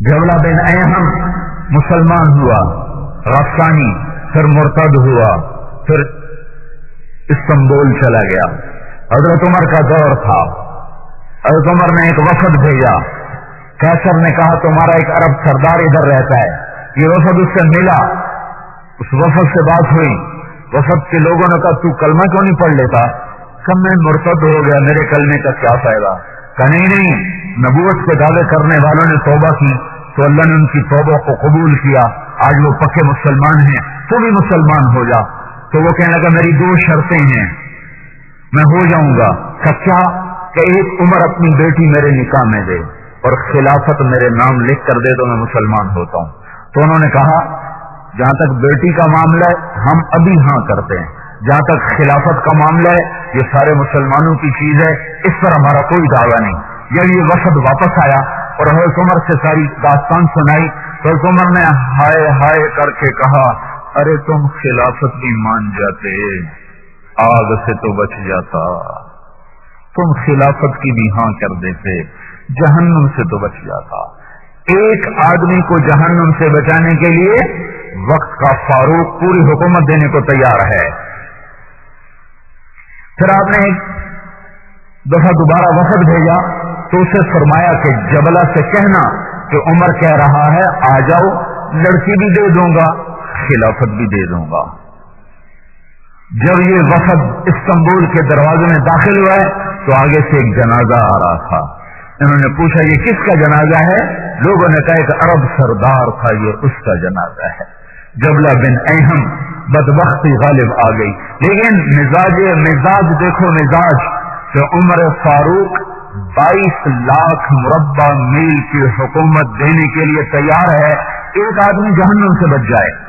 جبلہ بن ایہم مسلمان ہوا، غسانی، پھر مرتد ہوا، پھر استنبول چلا گیا۔ حضرت عمر کا دور تھا، حضرت عمر نے ایک وفد بھیجا، قیصر نے کہا تمہارا ایک عرب سردار ادھر رہتا ہے، یہ وفد اس سے ملا، اس وفد سے بات ہوئی، وفد کے لوگوں نے کہا تو کلمہ کیوں نہیں پڑھ لیتا؟ کہ میں مرتد ہو گیا، میرے کلمے کا کیا فائدہ؟ کہ نہیں، نبوت کے دعوے کرنے والوں نے توبہ کی تو اللہ نے ان کی توبہ کو قبول کیا، آج وہ پکے مسلمان ہیں، تو بھی مسلمان ہو جا۔ تو وہ کہنے لگا میری دو شرطیں ہیں، میں ہو جاؤں گا۔ کیا؟ کہ ایک عمر اپنی بیٹی میرے نکاح میں دے اور خلافت میرے نام لکھ کر دے تو میں مسلمان ہوتا ہوں۔ تو انہوں نے کہا جہاں تک بیٹی کا معاملہ ہے ہم ابھی ہاں کرتے ہیں، جہاں تک خلافت کا معاملہ ہے یہ سارے مسلمانوں کی چیز ہے، اس پر ہمارا کوئی دعویٰ نہیں۔ جب یہ وفد واپس آیا اور حضرت عمر سے ساری داستان سنائی تو حضرت عمر نے ہائے ہائے کر کے کہا ارے تم خلافت بھی مان جاتے، آگ سے تو بچ جاتا، تم خلافت کی بھی ہاں کر دیتے، جہنم سے تو بچ جاتا۔ ایک آدمی کو جہنم سے بچانے کے لیے وقت کا فاروق پوری حکومت دینے کو تیار ہے۔ پھر آپ نے ایک دفعہ دوبارہ وفد بھیجا تو اسے فرمایا کہ جبلہ سے کہنا کہ عمر کہہ رہا ہے آ جاؤ، لڑکی بھی دے دوں گا، خلافت بھی دے دوں گا۔ جب یہ وفد استنبول کے دروازے میں داخل ہوا ہے تو آگے سے ایک جنازہ آ رہا تھا۔ انہوں نے پوچھا یہ کس کا جنازہ ہے؟ لوگوں نے کہا ایک عرب سردار تھا، یہ اس کا جنازہ ہے۔ جبلہ بن ایہم، بدبختی غالب آ گئی، لیکن مزاج دیکھو مزاج کہ عمر فاروق 22 لاکھ مربع میل کی حکومت دینے کے لیے تیار ہے، ایک آدمی جہنم سے بچ جائے۔